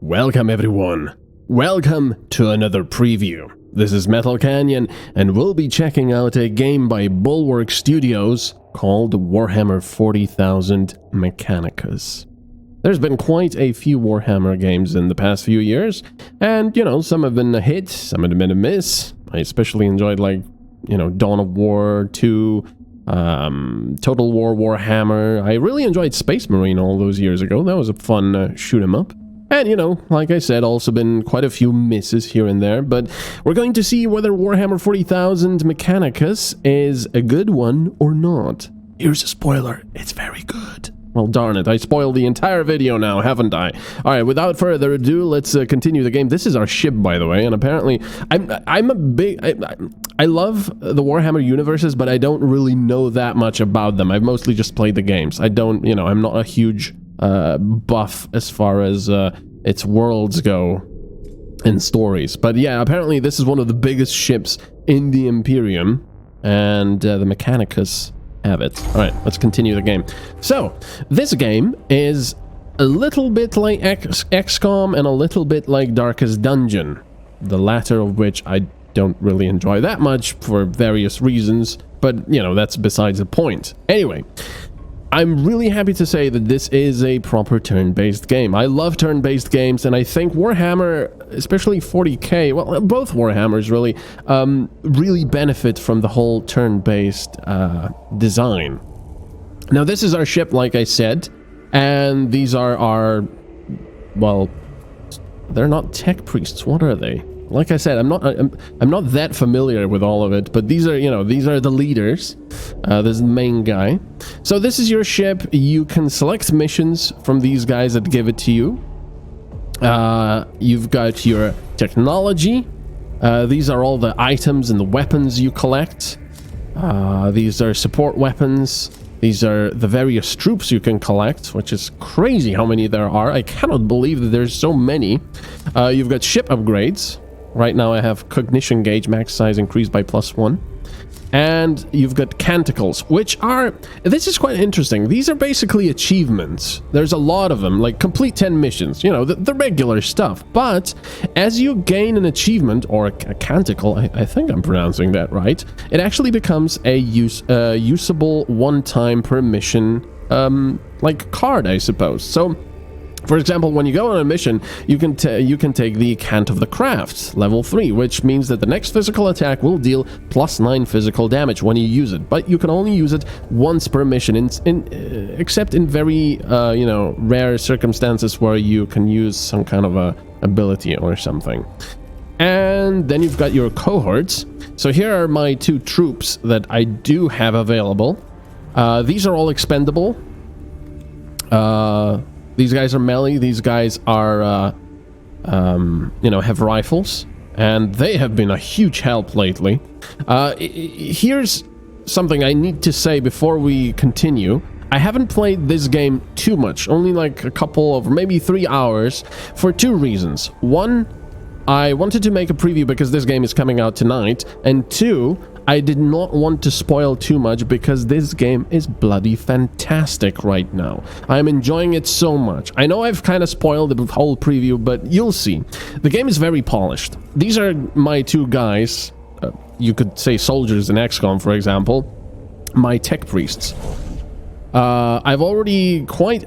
Welcome everyone. Welcome to another preview. This is MetalCanyon, and we'll be checking out a game by Bulwark Studios called Warhammer 40,000 Mechanicus. There's been quite a few Warhammer games in the past few years, and, some have been a hit, some have been a miss. I especially enjoyed, Dawn of War 2, Total War Warhammer. I really enjoyed Space Marine all those years ago. That was a fun shoot 'em up. And, like I said, also been quite a few misses here and there, but we're going to see whether Warhammer 40,000 Mechanicus is a good one or not. Here's a spoiler, it's very good. Well, darn it, I spoiled the entire video now, haven't I? Alright, without further ado, let's continue the game. This is our ship, by the way, and apparently, I'm a big... I love the Warhammer universes, but I don't really know that much about them. I've mostly just played the games. I don't, I'm not a huge... buff as far as its worlds go and stories, but yeah, apparently this is one of the biggest ships in the Imperium, and the Mechanicus have it. All right, let's continue the game. So this game is a little bit like XCOM and a little bit like Darkest Dungeon, the latter of which I don't really enjoy that much for various reasons, but that's besides the point. Anyway, I'm really happy to say that this is a proper turn-based game. I love turn-based games, and I think Warhammer, especially 40k, well, both Warhammers really, really benefit from the whole turn-based design. Now, this is our ship, like I said, and these are our, well, they're not tech priests. What are they? Like I said, I'm not that familiar with all of it, but these are, these are the leaders. This is the main guy. So this is your ship. You can select missions from these guys that give it to you. You've got your technology. These are all the items and the weapons you collect. These are support weapons. These are the various troops you can collect, which is crazy how many there are. I cannot believe that there's so many. You've got ship upgrades. Right now I have cognition gauge max size increased by +1. And you've got canticles, which are... This is quite interesting. These are basically achievements. There's a lot of them, like complete 10 missions. The regular stuff. But as you gain an achievement, or a canticle, I think I'm pronouncing that right, it actually becomes a usable one-time per mission, card, I suppose. So... For example, when you go on a mission, you can take the Cant of the Craft, level 3, which means that the next physical attack will deal +9 physical damage when you use it, but you can only use it once per mission, except in very, rare circumstances where you can use some kind of a ability or something. And then you've got your cohorts. So here are my 2 troops that I do have available. These are all expendable. These guys are melee, these guys are, have rifles, and they have been a huge help lately. Here's something I need to say before we continue. I haven't played this game too much, only like a couple of, maybe 3 hours, for 2 reasons. One, I wanted to make a preview because this game is coming out tonight, and 2, I did not want to spoil too much because this game is bloody fantastic right now. I'm enjoying it so much. I know I've kind of spoiled the whole preview, but you'll see. The game is very polished. These are my 2 guys, you could say soldiers in XCOM, for example, my tech priests. I've already quite,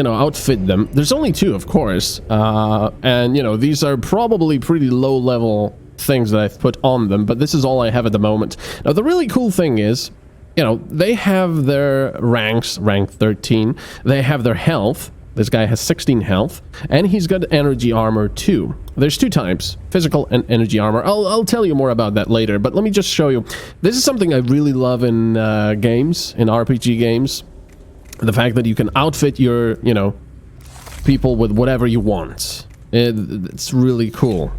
outfit them. There's only 2, of course, and, these are probably pretty low-level things that I've put on them, but this is all I have at the moment. Now, the really cool thing is, they have their ranks, rank 13, they have their health. This guy has 16 health, and he's got energy armor too. There's 2 types, physical and energy armor. I'll tell you more about that later, but let me just show you. This is something I really love in games, in RPG games. The fact that you can outfit your, people with whatever you want. It's really cool.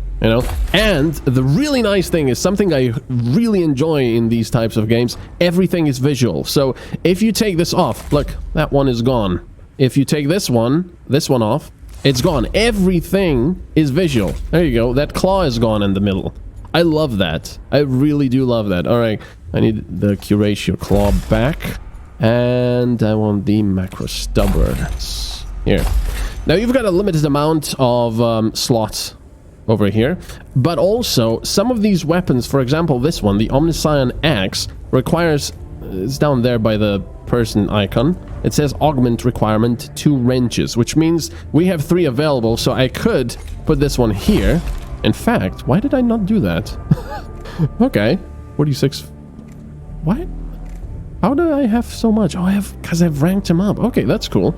And the really nice thing is something I really enjoy in these types of games. Everything is visual. So if you take this off, look, that one is gone. If you take this one off, it's gone. Everything is visual. There you go. That claw is gone in the middle. I love that. I really do love that. All right, I need the curatio claw back, and I want the macro stubborn. Here. Now you've got a limited amount of slots over here, but also some of these weapons, for example this one, the Omnissiah axe, requires, it's down there by the person icon, it says augment requirement 2 wrenches, which means we have 3 available, so I could put this one here. In fact, why did I not do that? Okay, 46. What? How do I have so much? Oh, I have, because I've ranked him up. Okay, that's cool.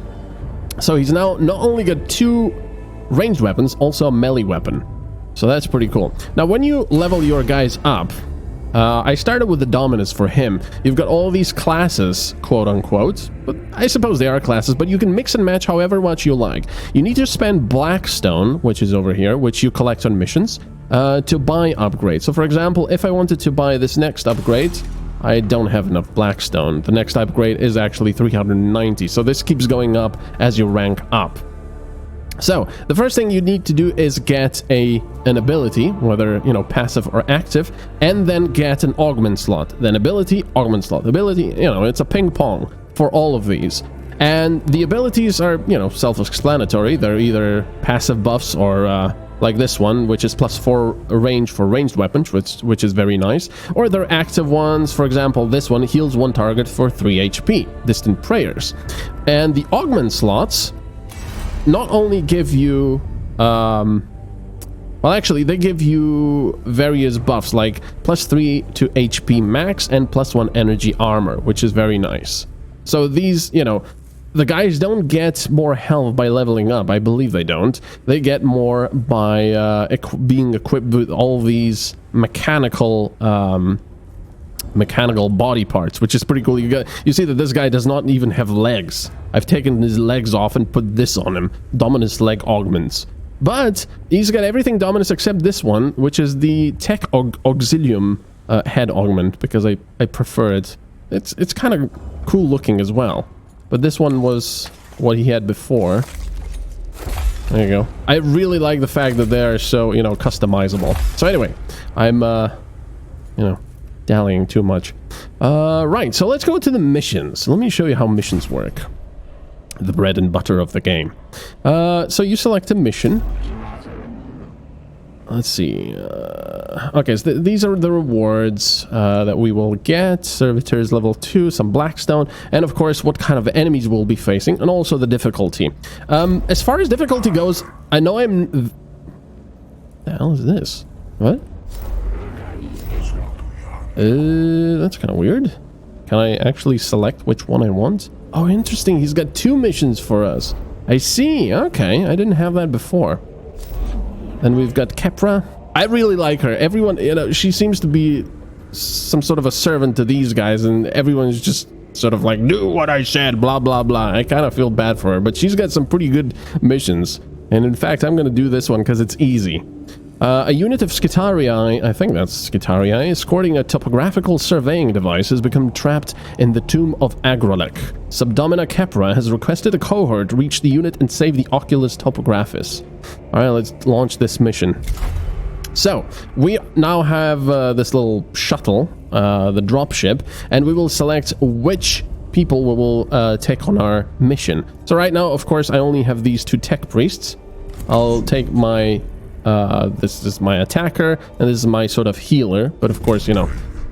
So he's now not only got 2 ranged weapons, also a melee weapon. So that's pretty cool. Now, when you level your guys up, I started with the Dominus for him. You've got all these classes, quote-unquote, but I suppose they are classes, but you can mix and match however much you like. You need to spend Blackstone, which is over here, which you collect on missions, to buy upgrades. So, for example, if I wanted to buy this next upgrade, I don't have enough Blackstone. The next upgrade is actually 390, so this keeps going up as you rank up. So, the first thing you need to do is get an ability, whether, you know, passive or active, and then get an augment slot. Then ability, augment slot. Ability, you know, it's a ping pong for all of these. And the abilities are, you know, self-explanatory. They're either passive buffs or, like this one, which is +4 range for ranged weapons, which is very nice. Or they're active ones. For example, this one heals 1 target for 3 HP, Distant Prayers. And the augment slots not only give you, well, actually, they give you various buffs, like +3 to HP max and +1 energy armor, which is very nice. So these, you know, the guys don't get more health by leveling up. I believe they don't. They get more by being equipped with all these mechanical body parts, which is pretty cool. You see that this guy does not even have legs. I've taken his legs off and put this on him. Dominus leg augments. But he's got everything Dominus except this one, which is the Tech Auxilium head augment, because I prefer it. It's kind of cool looking as well. But this one was what he had before. There you go. I really like the fact that they are so, you know, customizable. So anyway, I'm, you know, dallying too much. Right, so let's go to the missions. Let me show you how missions work. The bread and butter of the game. So you select a mission. Let's see. Okay, so these are the rewards that we will get. Servitors level 2, some Blackstone, and of course what kind of enemies we'll be facing, and also the difficulty. As far as difficulty goes, I know I'm... The hell is this? What? That's kind of weird. Can I actually select which one I want? Oh, interesting. He's got 2 missions for us. I see. Okay, I didn't have that before. And we've got Kepra. I really like her. Everyone, you know, she seems to be some sort of a servant to these guys, and everyone's just sort of like, do what I said, blah, blah, blah. I kind of feel bad for her, but she's got some pretty good missions. And in fact, I'm going to do this one because it's easy. A unit of Skitarii, I think that's Skitarii, escorting a topographical surveying device, has become trapped in the tomb of Agrolek. Subdomina Kepra has requested a cohort reach the unit and save the Oculus Topographus. Alright, let's launch this mission. So, we now have this little shuttle, the dropship, and we will select which people we will take on our mission. So right now, of course, I only have these 2 tech priests. I'll take my... this is my attacker, and this is my sort of healer, but of course, you know,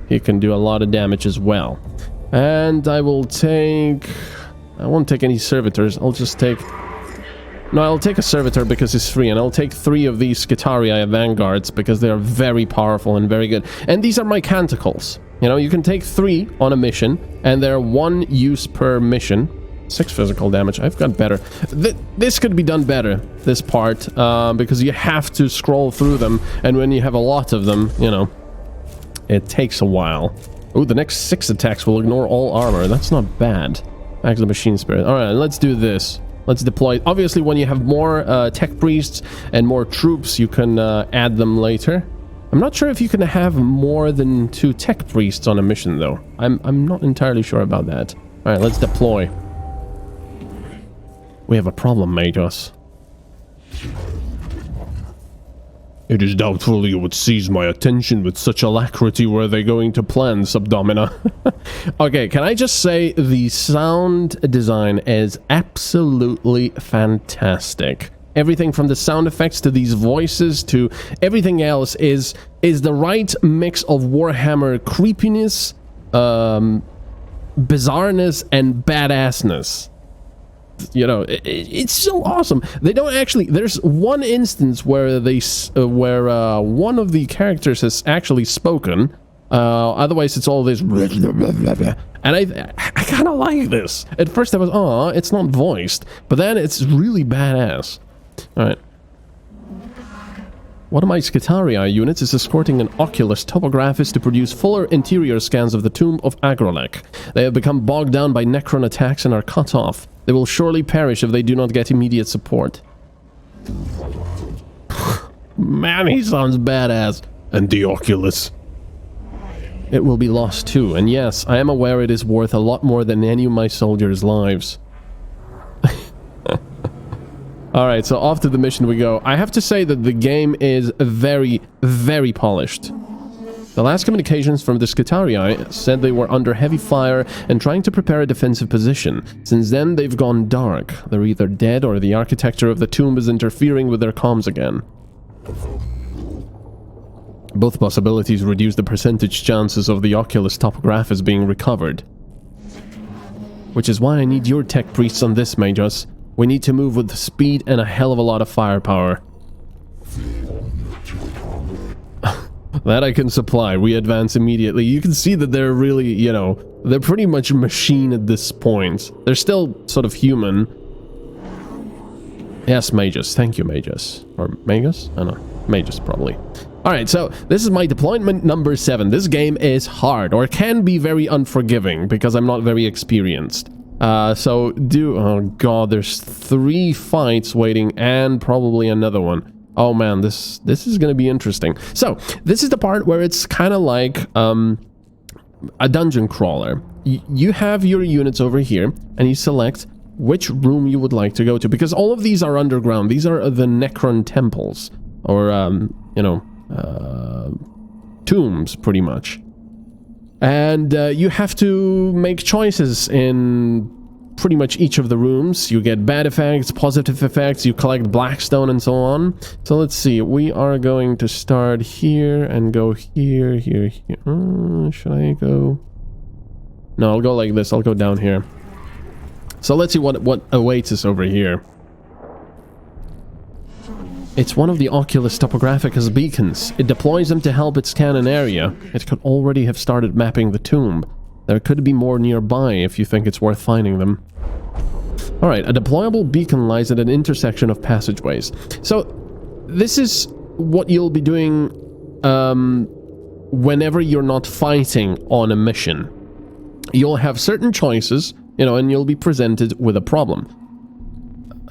he can do a lot of damage as well. And I will take... I won't take any servitors, I'll just take... No, I'll take a servitor because it's free, and I'll take 3 of these Skitarii vanguards because they are very powerful and very good. And these are my canticles. You know, you can take 3 on a mission, and they're 1 use per mission. 6 physical damage. I've got better. This could be done better, this part, because you have to scroll through them, and when you have a lot of them, you know, it takes a while. Oh, the next 6 attacks will ignore all armor. That's not bad. Back to the machine spirit. Alright, let's do this. Let's deploy. Obviously, when you have more tech priests and more troops, you can add them later. I'm not sure if you can have more than 2 tech priests on a mission, though. I'm not entirely sure about that. Alright, let's deploy. We have a problem, Magos. It is doubtful you would seize my attention with such alacrity were they going to plan, Subdomina. Okay, can I just say the sound design is absolutely fantastic. Everything from the sound effects to these voices to everything else is the right mix of Warhammer creepiness, bizarreness, and badassness. You know, it's so awesome. They don't actually. There's one instance where one of the characters has actually spoken. Otherwise, it's all this. And I kind of like this. At first, I was, oh, it's not voiced, but then it's really badass. All right. One of my Scitarii units is escorting an Oculus topographist to produce fuller interior scans of the tomb of Agrolek. They have become bogged down by Necron attacks and are cut off. They will surely perish if they do not get immediate support. Man, he sounds badass. And the Oculus. It will be lost too, and yes, I am aware it is worth a lot more than any of my soldiers' lives. Alright, so off to the mission we go. I have to say that the game is very, very polished. The last communications from the Scitarii said they were under heavy fire and trying to prepare a defensive position. Since then, they've gone dark. They're either dead or the architecture of the tomb is interfering with their comms again. Both possibilities reduce the percentage chances of the Oculus topographist being recovered. Which is why I need your tech priests on this, Magus. We need to move with speed and a hell of a lot of firepower. That I can supply. We advance immediately. You can see that they're really, you know, they're pretty much a machine at this point. They're still sort of human. Yes, Magus. Thank you, Magus. Or Magus? I don't know. Magus, probably. Alright, so this is my deployment number 7. This game is hard, or can be very unforgiving, because I'm not very experienced. Oh god, there's 3 fights waiting, and probably another one. Oh man, this is gonna be interesting. So, this is the part where it's kind of like, a dungeon crawler. You have your units over here, and you select which room you would like to go to, because all of these are underground. These are the Necron temples, or, you know, tombs, pretty much. And you have to make choices in pretty much each of the rooms. You get bad effects, positive effects, you collect blackstone and so on. So let's see, we are going to start here and go here, here, here. Should I go? No, I'll go like this, I'll go down here. So let's see what awaits us over here. It's one of the Oculus Topographicus beacons. It deploys them to help it scan an area. It could already have started mapping the tomb. There could be more nearby if you think it's worth finding them. Alright, a deployable beacon lies at an intersection of passageways. So, this is what you'll be doing whenever you're not fighting on a mission. You'll have certain choices, you know, and you'll be presented with a problem.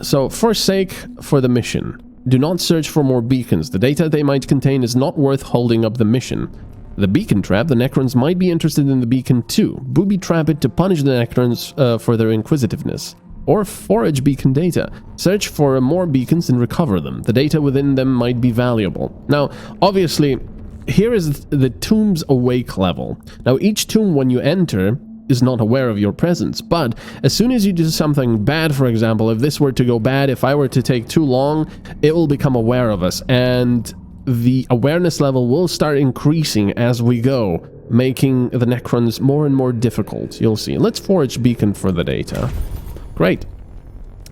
So, forsake for the mission. Do not search for more beacons. The data they might contain is not worth holding up the mission. The beacon trap, the Necrons might be interested in the beacon too. Booby trap it to punish the Necrons for their inquisitiveness. Or forage beacon data. Search for more beacons and recover them. The data within them might be valuable. Now, obviously, here is the tomb's awake level. Now, each tomb when you enter is not aware of your presence, but as soon as you do something bad, for example, if this were to go bad, if I were to take too long, it will become aware of us, and the awareness level will start increasing as we go, making the Necrons more and more difficult. You'll see. Let's forage beacon for the data. Great.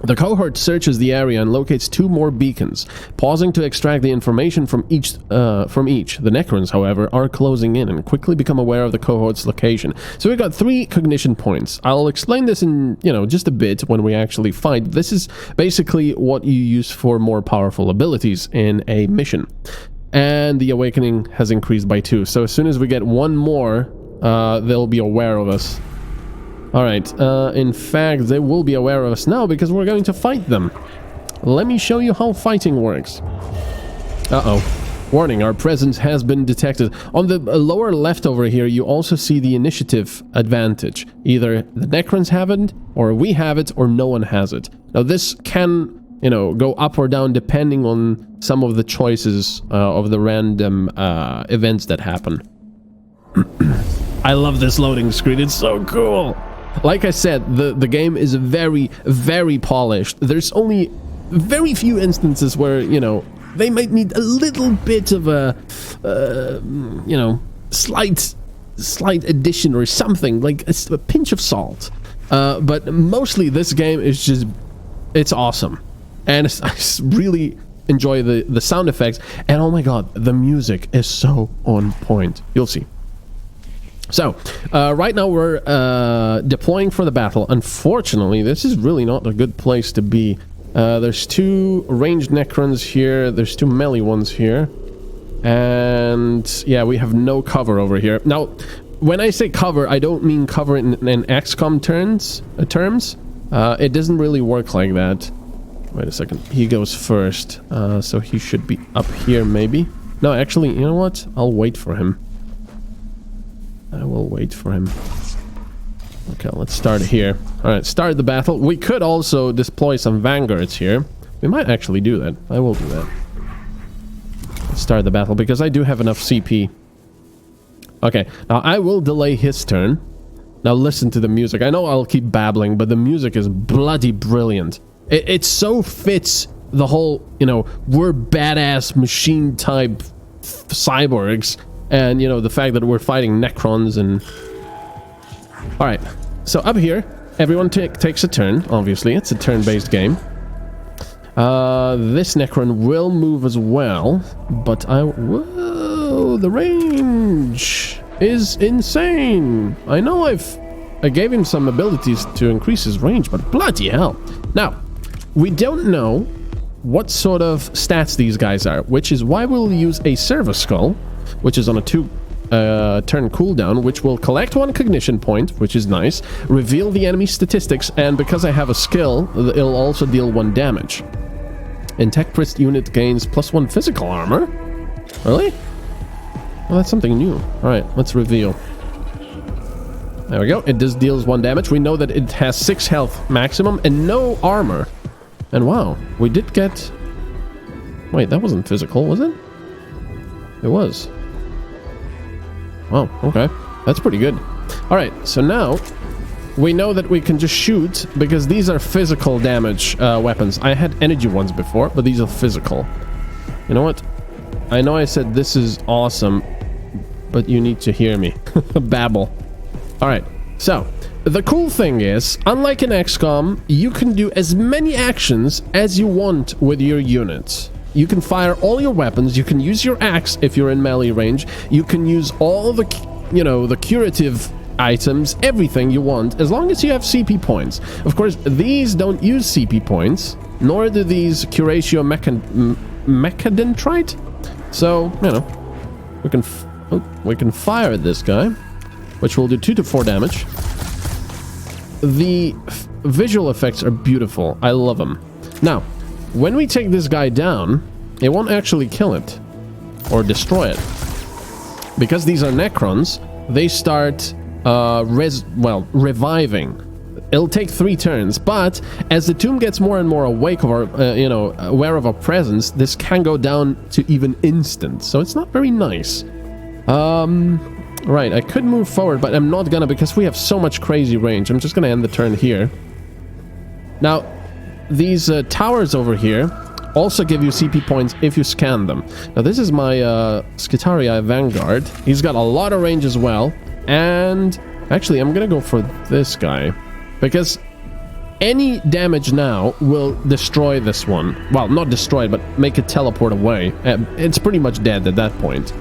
The cohort searches the area and locates 2 more beacons, pausing to extract the information from each. The Necrons, however, are closing in and quickly become aware of the cohort's location. So we've got 3 cognition points. I'll explain this in, you know, just a bit when we actually fight. This is basically what you use for more powerful abilities in a mission. And the awakening has increased by 2. So as soon as we get 1 more, they'll be aware of us. Alright, in fact, they will be aware of us now because we're going to fight them. Let me show you how fighting works. Uh-oh. Warning, our presence has been detected. On the lower left over here, you also see the initiative advantage. Either the Necrons have it, or we have it, or no one has it. Now, this can you know, go up or down depending on some of the choices of the random events that happen. I love this loading screen. It's so cool. Like I said, the game is very, very polished. There's only very few instances where, you know, they might need a little bit of a, you know, slight addition or something, like a pinch of salt. But mostly this game is just, it's awesome. And I really enjoy the sound effects. And oh my god, the music is so on point. You'll see. So, right now we're deploying for the battle. Unfortunately, this is really not a good place to be. There's 2 ranged Necrons here. There's 2 melee ones here. And yeah, we have no cover over here. Now, when I say cover, I don't mean cover in XCOM terms. It doesn't really work like that. Wait a second. He goes first. So he should be up here, maybe. No, actually, you know what? I'll wait for him. I will wait for him. Okay, let's start here. Alright, start the battle. We could also deploy some vanguards here. We might actually do that. I will do that. Let's start the battle, because I do have enough CP. Okay, now I will delay his turn. Now listen to the music. I know I'll keep babbling, but the music is bloody brilliant. It so fits the whole, you know, we're badass machine type cyborgs. And, you know, the fact that we're fighting Necrons and... Alright, so up here, everyone takes a turn, obviously. It's a turn-based game. This Necron will move as well, but whoa, the range is insane. I know I gave him some abilities to increase his range, but bloody hell. Now, we don't know what sort of stats these guys are, which is why we'll use a Servo Skull, which is on a 2 turn cooldown, which will collect 1 cognition point, which is nice, reveal the enemy statistics, and because I have a skill, it'll also deal 1 damage. Intact priest unit gains +1 physical armor. Really? Well, that's something new. Alright, let's reveal. There we go. It does deals 1 damage. We know that it has 6 health maximum and no armor. And wow, we did get... Wait, that wasn't physical, was it? It was. Wow, okay. That's pretty good. Alright, so now we know that we can just shoot, because these are physical damage weapons. I had energy ones before, but these are physical. You know what? I know I said this is awesome, but you need to hear me. Babble. Alright, so the cool thing is, unlike in XCOM, you can do as many actions as you want with your units. You can fire all your weapons, you can use your axe if you're in melee range, you can use all the, you know, the curative items, everything you want, as long as you have CP points. Of course, these don't use CP points, nor do these Curatio Mechadendrite. So, you know, we can fire this guy, which will do 2 to 4 damage. The visual effects are beautiful. I love them. Now, when we take this guy down, it won't actually kill it or destroy it. Because these are Necrons, they start reviving. It'll take 3 turns, but as the tomb gets more and more awake or you know, aware of our presence, this can go down to even instant. So it's not very nice. Right, I could move forward, but I'm not gonna, because we have so much crazy range. I'm just gonna end the turn here. Now, these towers over here also give you CP points if you scan them. Now, this is my Skitarii Vanguard. He's got a lot of range as well. And actually, I'm gonna go for this guy, because any damage now will destroy this one. Well, not destroy it, but make it teleport away. It's pretty much dead at that point.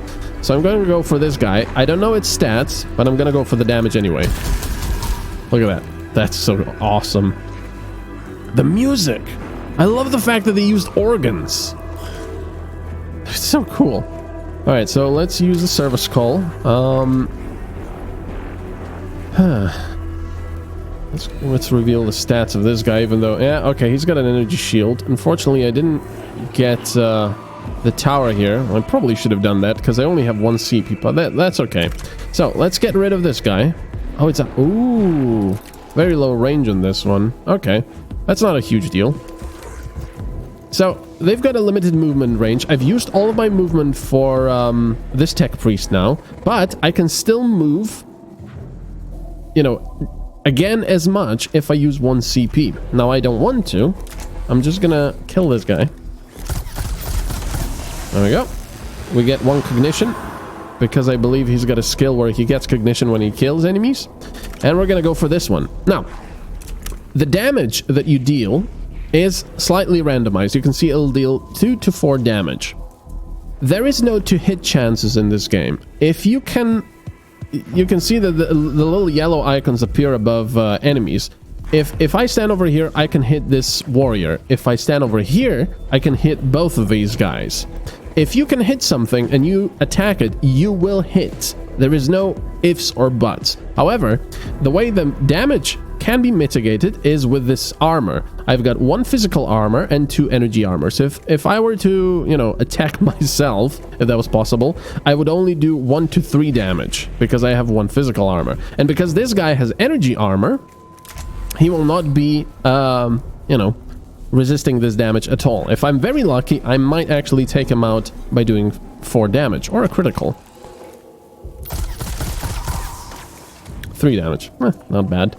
So I'm going to go for this guy. I don't know its stats, but I'm going to go for the damage anyway. Look at that. That's so awesome. The music. I love the fact that they used organs. It's so cool. Alright, so let's use the Servo Skull. Let's reveal the stats of this guy, even though... Yeah, okay, he's got an energy shield. Unfortunately, I didn't get... the tower here. I probably should have done that, because I only have 1 CP, but that's okay. So, let's get rid of this guy. Oh, it's a... Ooh. Very low range on this one. Okay. That's not a huge deal. So they've got a limited movement range. I've used all of my movement for this tech priest now, but I can still move, you know, again as much if I use 1 CP. Now I don't want to. I'm just gonna kill this guy. There we go. We get 1 cognition, because I believe he's got a skill where he gets cognition when he kills enemies. And we're gonna go for this one. Now, the damage that you deal is slightly randomized. You can see it'll deal 2 to 4 damage. There is no to-hit chances in this game. If you can see that the little yellow icons appear above enemies. If I stand over here, I can hit this warrior. If I stand over here, I can hit both of these guys. If you can hit something and you attack it, you will hit. There is no ifs or buts. However, the way the damage can be mitigated is with this armor. I've got 1 physical armor and 2 energy armor. So if I were to, you know, attack myself, if that was possible, I would only do 1 to 3 damage because I have 1 physical armor. And because this guy has energy armor, he will not be, you know, resisting this damage at all. If I'm very lucky, I might actually take him out by doing 4 damage or a critical. 3 damage. Not bad.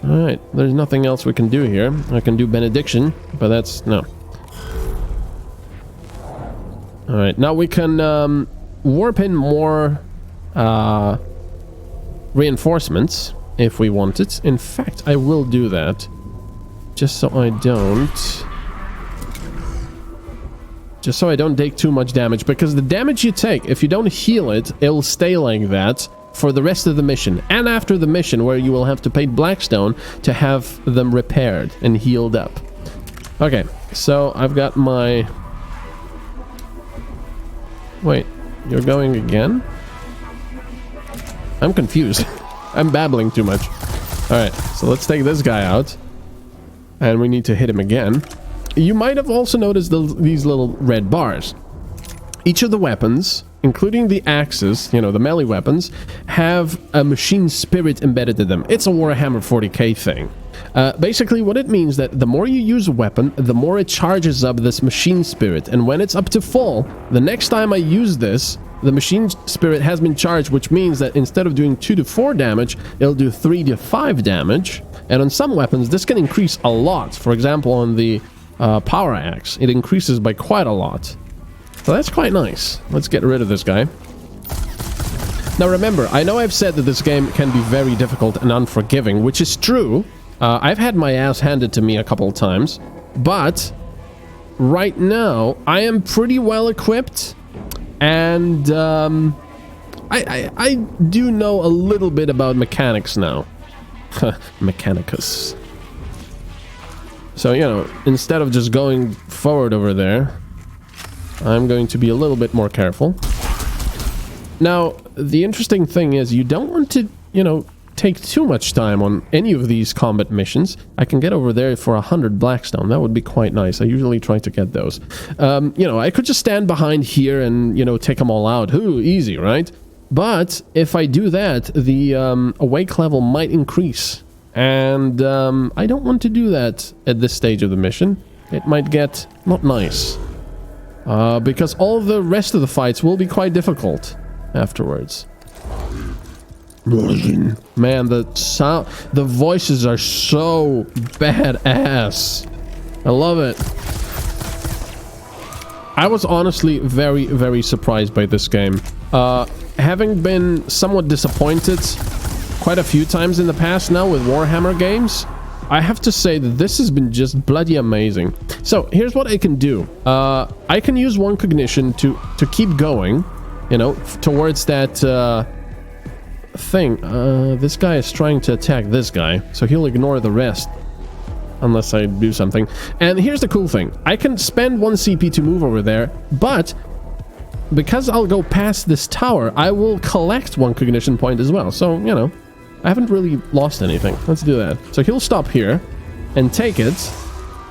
Alright, there's nothing else we can do here. I can do benediction, but that's... no. Alright, now we can warp in more reinforcements if we want it. In fact, I will do that. Just so I don't take too much damage, because the damage you take, if you don't heal it, it'll stay like that for the rest of the mission, and after the mission, where you will have to pay Blackstone to have them repaired and healed up. Okay, so I've got my... wait, you're going again? I'm confused. I'm babbling too much. Alright, so let's take this guy out. And we need to hit him again. You might have also noticed these little red bars. Each of the weapons, including the axes, you know, the melee weapons, have a machine spirit embedded in them. It's a Warhammer 40k thing. Basically, what it means that the more you use a weapon, the more it charges up this machine spirit. And when it's up to full, the next time I use this, the machine spirit has been charged, which means that instead of doing 2 to 4 damage, it'll do 3 to 5 damage. And on some weapons, this can increase a lot. For example, on the power axe, it increases by quite a lot. So that's quite nice. Let's get rid of this guy. Now remember, I know I've said that this game can be very difficult and unforgiving, which is true. I've had my ass handed to me a couple of times. But right now, I am pretty well equipped. And I do know a little bit about mechanics now. Mechanicus. So, you know, instead of just going forward over there, I'm going to be a little bit more careful. Now, the interesting thing is you don't want to, you know, take too much time on any of these combat missions. I can get over there for 100 Blackstone. That would be quite nice. I usually try to get those. You know, I could just stand behind here and, you know, take them all out. Ooh, easy, right? But if I do that, the awake level might increase. And I don't want to do that at this stage of the mission. It might get not nice. Because all the rest of the fights will be quite difficult afterwards. Man, the sound, the voices are so badass. I love it. I was honestly very, very surprised by this game. Having been somewhat disappointed quite a few times in the past now with Warhammer games, I have to say that this has been just bloody amazing. So here's what I can do. I can use 1 cognition to keep going, you know, towards that thing. This guy is trying to attack this guy, so he'll ignore the rest unless I do something. And here's the cool thing. I can spend 1 CP to move over there, but because I'll go past this tower, I will collect 1 cognition point as well. So, you know, I haven't really lost anything. Let's do that. So he'll stop here and take it.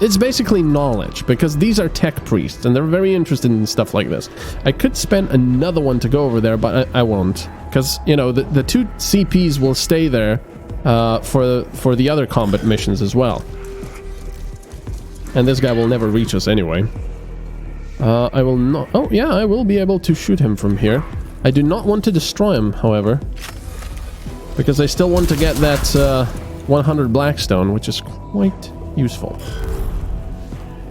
It's basically knowledge, because these are tech priests, and they're very interested in stuff like this. I could spend another 1 to go over there, but I won't. Because, you know, the 2 CPs will stay there for the other combat missions as well. And this guy will never reach us anyway. I will not... Oh, yeah, I will be able to shoot him from here. I do not want to destroy him, however. Because I still want to get that 100 Blackstone, which is quite useful.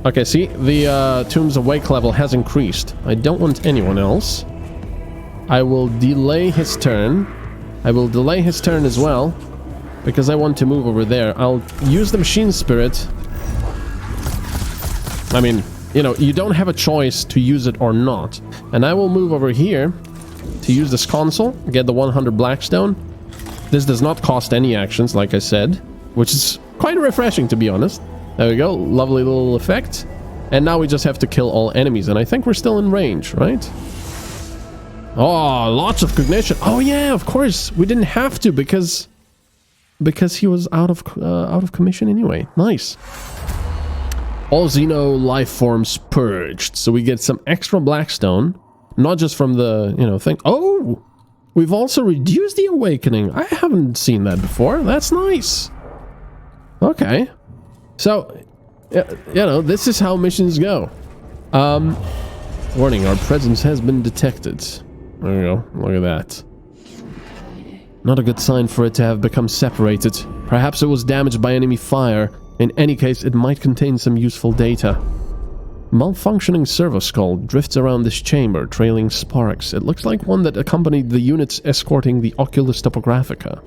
Okay, see? The Tomb's awake level has increased. I don't want anyone else. I will delay his turn. I will delay his turn as well. Because I want to move over there. I'll use the Machine Spirit. I mean, you know, you don't have a choice to use it or not. And I will move over here to use this console, get the 100 Blackstone. This does not cost any actions, like I said, which is quite refreshing, to be honest. There we go, lovely little effect. And now we just have to kill all enemies, and I think we're still in range, right? Oh, lots of cognition. Oh yeah, of course, we didn't have to because he was out of commission anyway. Nice. All Xeno life forms purged, so we get some extra Blackstone, not just from the, you know, thing. Oh, we've also reduced the awakening. I haven't seen that before. That's nice. Okay, so you know, this is how missions go. Warning: our presence has been detected. There we go. Look at that. Not a good sign for it to have become separated. Perhaps it was damaged by enemy fire. In any case, it might contain some useful data. Malfunctioning servo skull drifts around this chamber, trailing sparks. It looks like one that accompanied the units escorting the Oculus Topographica.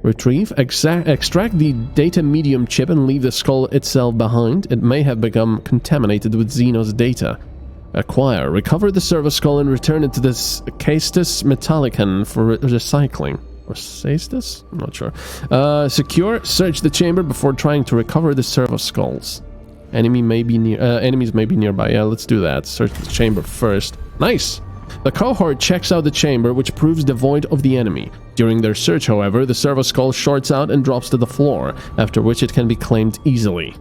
Retrieve, extract the data medium chip and leave the skull itself behind. It may have become contaminated with Xeno's data. Acquire, recover the servo skull and return it to this Adeptus Mechanicus for recycling. Or Sastus? I'm not sure. Secure, search the chamber before trying to recover the servo skulls. Enemies may be nearby. Yeah, let's do that. Search the chamber first. Nice! The cohort checks out the chamber, which proves devoid of the enemy. During their search, however, the servo skull shorts out and drops to the floor, after which it can be claimed easily.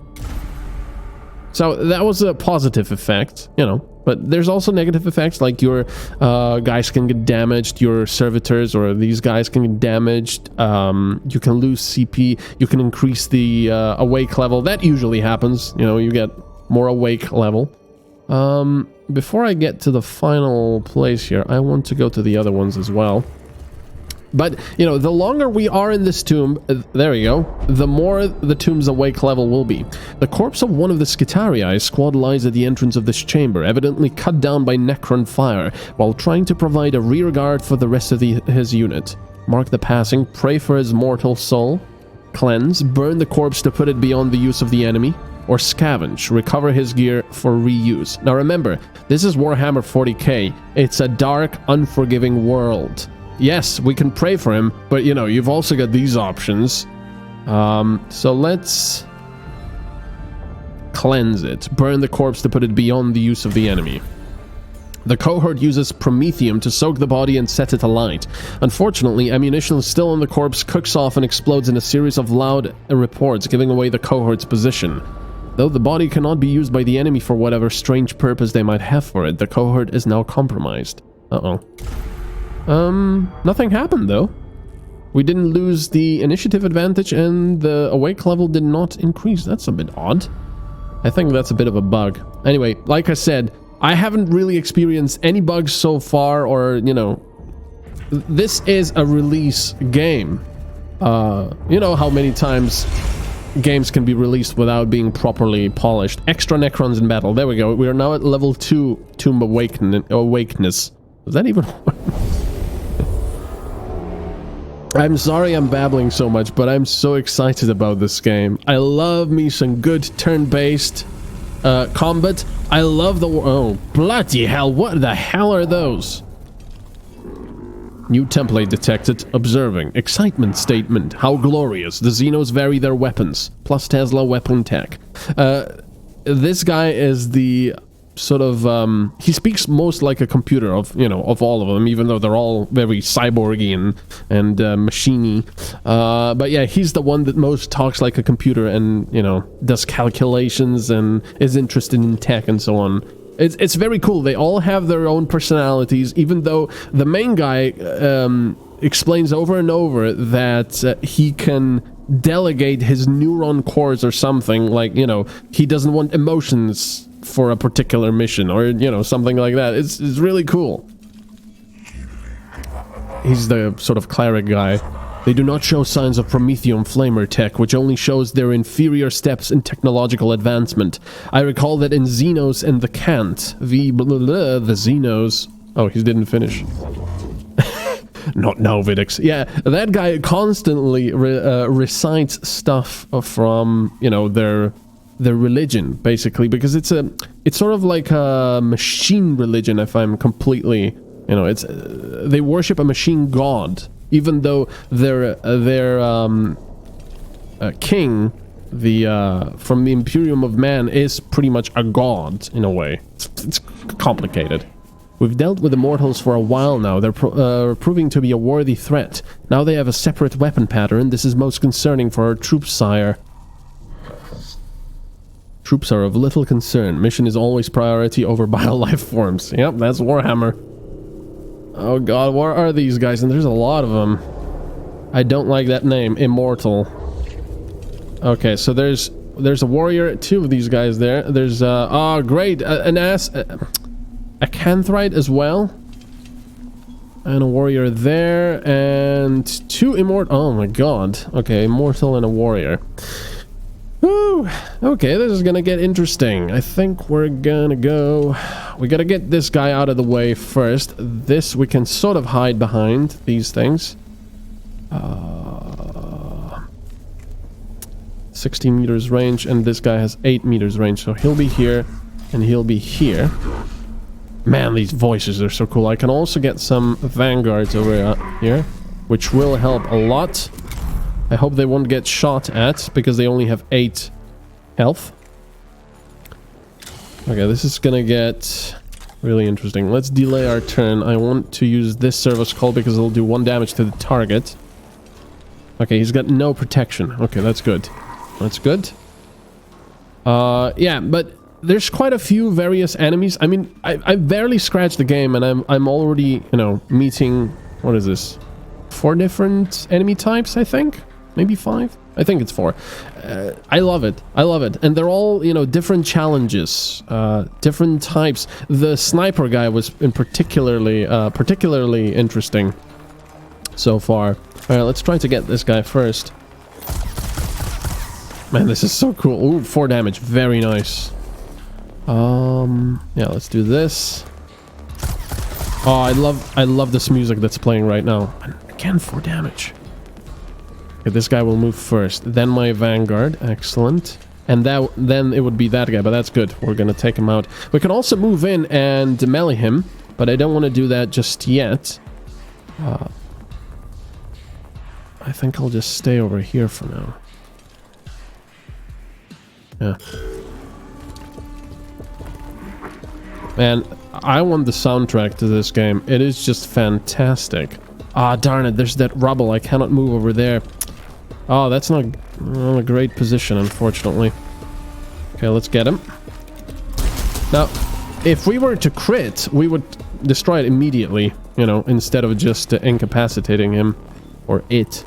So that was a positive effect, you know, but there's also negative effects, like your guys can get damaged, your servitors or these guys can get damaged, you can lose CP, you can increase the awake level. That usually happens, you know, you get more awake level. Before I get to the final place here, I want to go to the other ones as well. But, you know, the longer we are in this tomb, there we go, the more the tomb's awake level will be. The corpse of one of the Skitarii squad lies at the entrance of this chamber, evidently cut down by Necron fire, while trying to provide a rear guard for the rest of his unit. Mark the passing, pray for his mortal soul, cleanse, burn the corpse to put it beyond the use of the enemy, or scavenge, recover his gear for reuse. Now remember, this is Warhammer 40k, it's a dark, unforgiving world. Yes, we can pray for him, but you know, you've also got these options. So let's cleanse it. Burn the corpse to put it beyond the use of the enemy. The cohort uses promethium to soak the body and set it alight. Unfortunately, ammunition still on the corpse cooks off and explodes in a series of loud reports, giving away the cohort's position. Though the body cannot be used by the enemy for whatever strange purpose they might have for it, the cohort is now compromised. Uh-oh. Nothing happened though. We didn't lose the initiative advantage and the awake level did not increase. That's a bit odd. I think that's a bit of a bug. Anyway, like I said, I haven't really experienced any bugs so far, or, you know, this is a release game. You know how many times games can be released without being properly polished. Extra Necrons in battle. There we go. We are now at level 2 Tomb Awakeness. Does that even work? I'm sorry I'm babbling so much, but I'm so excited about this game. I love me some good turn-based combat. I love the... Oh, bloody hell, what the hell are those? New template detected. Observing. Excitement statement. How glorious. The Xenos vary their weapons. Plus Tesla weapon tech. This guy is the... sort of he speaks most like a computer of, you know, of all of them, even though they're all very cyborgy and machiney, but yeah, he's the one that most talks like a computer and, you know, does calculations and is interested in tech and so on. It's very cool. They all have their own personalities, even though the main guy explains over and over that he can delegate his neuron cores or something, like, you know, he doesn't want emotions for a particular mission, or, you know, something like that. It's really cool. He's the sort of cleric guy. They do not show signs of Prometheum flamer tech, which only shows their inferior steps in technological advancement. I recall that in Xenos and the Cant, the Xenos... Oh, he didn't finish. Not now, Vidix. Yeah, that guy constantly recites stuff from, you know, their religion, basically, because it's sort of like a machine religion, if I'm completely... You know, it's they worship a machine god, even though their king, from the Imperium of Man, is pretty much a god in a way. It's complicated. We've dealt with immortals for a while now. They're proving to be a worthy threat. Now they have a separate weapon pattern. This is most concerning for our troops, sire. Troops are of little concern. Mission is always priority over bio-life forms. Yep, that's Warhammer. Oh god, where are these guys? And there's a lot of them. I don't like that name, Immortal. Okay, so there's a warrior, 2 of these guys there. There's oh great, an ass, a Canthrite as well, and a warrior there, and 2 immortal. Oh my god. Okay, immortal and a warrior. Woo! Okay, this is gonna get interesting. I think we're gonna go... We gotta get this guy out of the way first. This we can sort of hide behind, these things. 60 meters range, and this guy has 8 meters range, so he'll be here, and he'll be here. Man, these voices are so cool. I can also get some vanguards over here, which will help a lot. I hope they won't get shot at, because they only have 8 health. Okay, this is gonna get really interesting. Let's delay our turn. I want to use this service call because it'll do 1 damage to the target. Okay, he's got no protection. Okay, that's good. That's good. Yeah, but there's quite a few various enemies. I mean, I barely scratched the game, and I'm already, you know, meeting... What is this? 4 different enemy types, I think? Maybe 5? I think it's 4. I love it. I love it. And they're all, you know, different challenges, different types. The sniper guy was particularly interesting so far. All right, let's try to get this guy first. Man, this is so cool. Ooh, 4 damage. Very nice. Yeah, let's do this. Oh, I love this music that's playing right now. And again, 4 damage. Okay, this guy will move first, then my vanguard. Excellent. And then it would be that guy, but that's good. We're gonna take him out. We can also move in and melee him, but I don't want to do that just yet. I think I'll just stay over here for now. Yeah. Man, I want the soundtrack to this game. It is just fantastic. Ah, darn it, there's that rubble. I cannot move over there. Oh, that's not a great position, unfortunately. Okay, let's get him. Now, if we were to crit, we would destroy it immediately, you know, instead of just incapacitating him. Or it.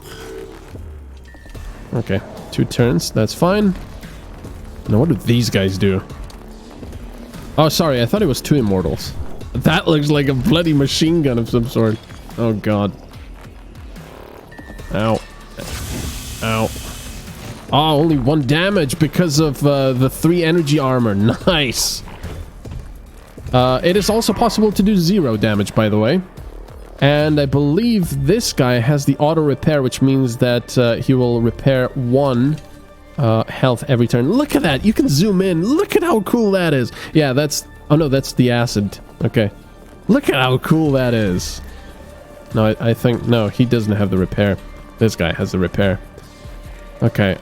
Okay, 2 turns, that's fine. Now, what do these guys do? Oh, sorry, I thought it was 2 immortals. That looks like a bloody machine gun of some sort. Oh, God. Ow. Ow. Oh, only 1 damage because of the 3 energy armor. Nice. It is also possible to do 0 damage, by the way. And I believe this guy has the auto repair, which means that he will repair 1 health every turn. Look at that. You can zoom in. Look at how cool that is. Yeah, that's... Oh, no, that's the acid. Okay. Look at how cool that is. No, I think... No, he doesn't have the repair. This guy has the repair. Okay.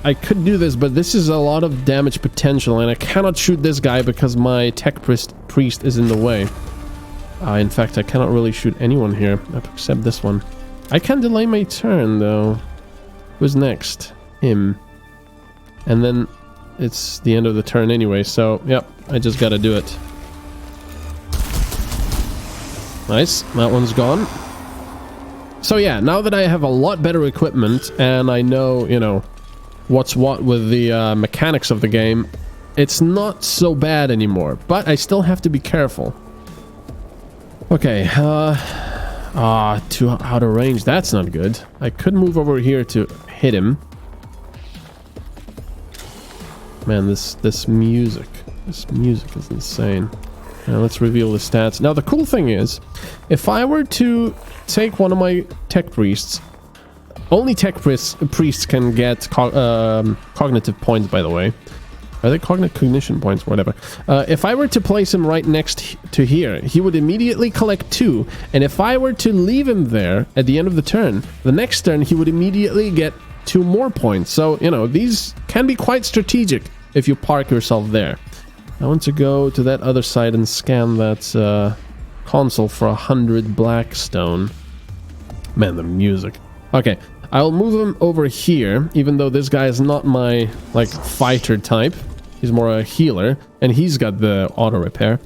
I could do this, but this is a lot of damage potential, and I cannot shoot this guy because my tech priest is in the way. In fact, I cannot really shoot anyone here, except this one. I can delay my turn, though. Who's next? Him. And then it's the end of the turn anyway, so, yep, I just gotta do it. Nice, that one's gone. So yeah, now that I have a lot better equipment and I know, you know, what's what with the mechanics of the game, it's not so bad anymore. But I still have to be careful. Okay, too out of range. That's not good. I could move over here to hit him. Man, this music is insane. Now let's reveal the stats. Now the cool thing is, if I were to take one of my tech priests, only tech priests can get cognitive points, by the way. Are they cognition points? Whatever. If I were to place him right next to here, he would immediately collect 2. And if I were to leave him there at the end of the turn, the next turn he would immediately get 2 more points. So, you know, these can be quite strategic if you park yourself there. I want to go to that other side and scan that console for 100 blackstone. Man, the music. Okay. I'll move him over here, even though this guy is not my, like, fighter type. He's more a healer, and he's got the auto repair.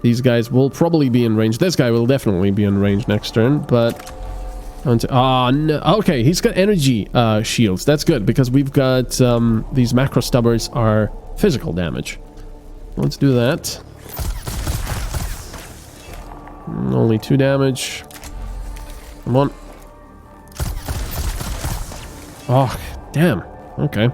These guys will probably be in range. This guy will definitely be in range next turn, but... no. Okay, he's got energy shields. That's good, because we've got these macro stubbers are physical damage. Let's do that. Only 2 damage. Come on. Oh, damn. Okay.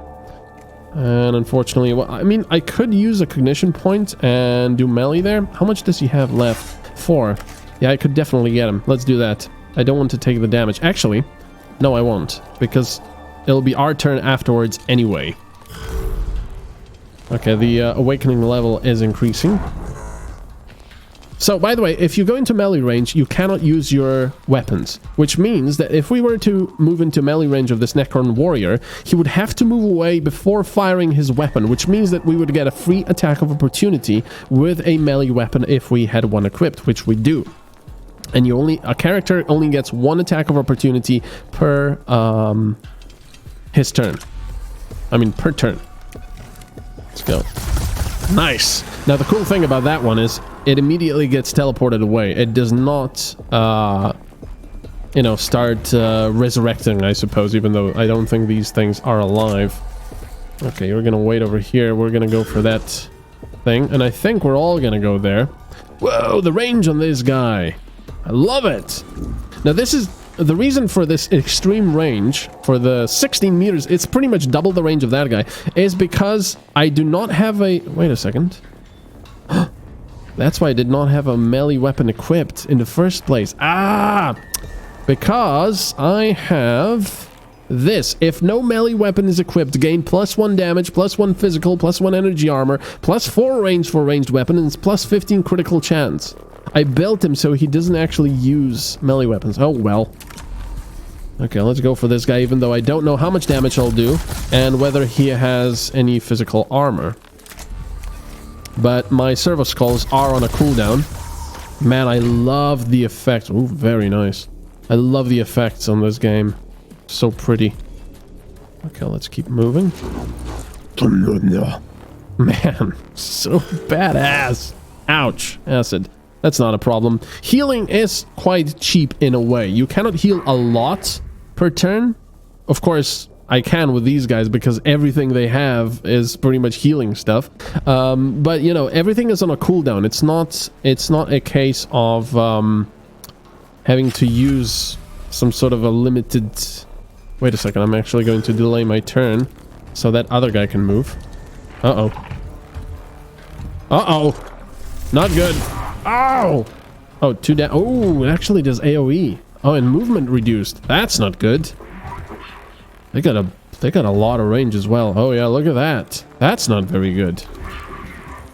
And unfortunately, well, I mean, I could use a cognition point and do melee there. How much does he have left? 4. Yeah, I could definitely get him. Let's do that. I don't want to take the damage. Actually, no, I won't. Because it'll be our turn afterwards anyway. Okay, the awakening level is increasing. So, by the way, if you go into melee range, you cannot use your weapons, which means that if we were to move into melee range of this Necron warrior, he would have to move away before firing his weapon, which means that we would get a free attack of opportunity with a melee weapon if we had one equipped, which we do. And a character only gets 1 attack of opportunity per his turn. I mean, per turn. Let's go. Nice. Now, the cool thing about that one is it immediately gets teleported away. It does not, you know, start resurrecting, I suppose, even though I don't think these things are alive. Okay, we're gonna wait over here. We're gonna go for that thing, and I think we're all gonna go there. Whoa, the range on this guy. I love it. Now, this is the reason for this extreme range, for the 16 meters, it's pretty much double the range of that guy, is because I do not have a... Wait a second. That's why I did not have a melee weapon equipped in the first place. Ah! Because I have this. If no melee weapon is equipped, gain +1 damage, +1 physical, +1 energy armor, +4 range for ranged weapon, and +15 critical chance. I built him so he doesn't actually use melee weapons. Oh, well. Okay, let's go for this guy, even though I don't know how much damage I'll do and whether he has any physical armor. But my servo skulls are on a cooldown. Man, I love the effects. Ooh, very nice. I love the effects on this game. So pretty. Okay, let's keep moving. Man, so badass. Ouch, acid. That's not a problem. Healing is quite cheap in a way. You cannot heal a lot per turn. Of course, I can with these guys because everything they have is pretty much healing stuff. But you know, everything is on a cooldown. It's not a case of having to use some sort of a limited... Wait a second, I'm actually going to delay my turn so that other guy can move. Uh-oh. Uh-oh. Not good. Ow! Oh, 2 down. Oh, it actually does AoE. Oh, and movement reduced. That's not good. They got a lot of range as well. Oh yeah, look at that. That's not very good.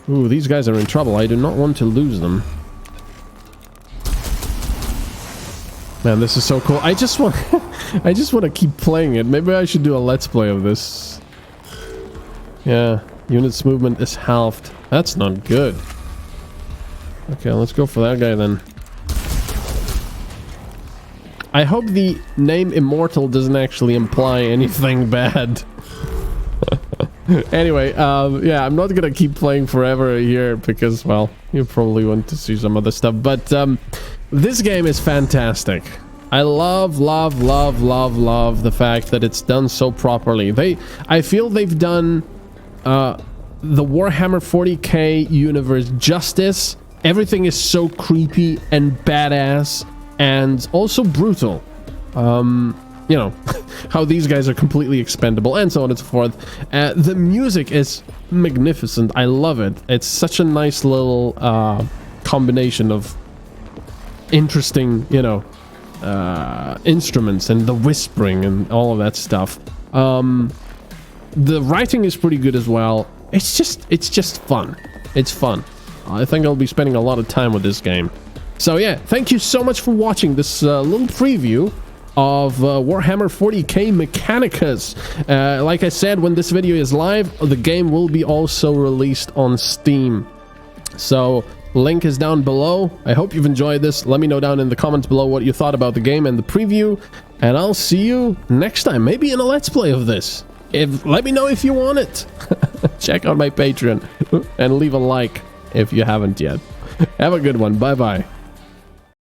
Ooh, these guys are in trouble. I do not want to lose them. Man, this is so cool. I just want to keep playing it. Maybe I should do a let's play of this. Yeah, unit's movement is halved. That's not good. Okay, let's go for that guy then. I hope the name Immortal doesn't actually imply anything bad. Anyway, yeah, I'm not gonna keep playing forever here because, well, you probably want to see some other stuff. But this game is fantastic. I love the fact that it's done so properly. I feel they've done the Warhammer 40k universe justice. Everything is so creepy and badass and also brutal. You know, how these guys are completely expendable and so on and so forth. The music is magnificent. I love it. It's such a nice little combination of interesting, you know, instruments and the whispering and all of that stuff. The writing is pretty good as well. It's just fun. It's fun. I think I'll be spending a lot of time with this game. So yeah, thank you so much for watching this little preview of Warhammer 40k Mechanicus. Like I said, when this video is live, the game will be also released on Steam. So link is down below. I hope you've enjoyed this. Let me know down in the comments below what you thought about the game and the preview, and I'll see you next time, maybe in a let's play of this. Let me know if you want it. Check out my Patreon and leave a like if you haven't yet. Have a good one. Bye bye.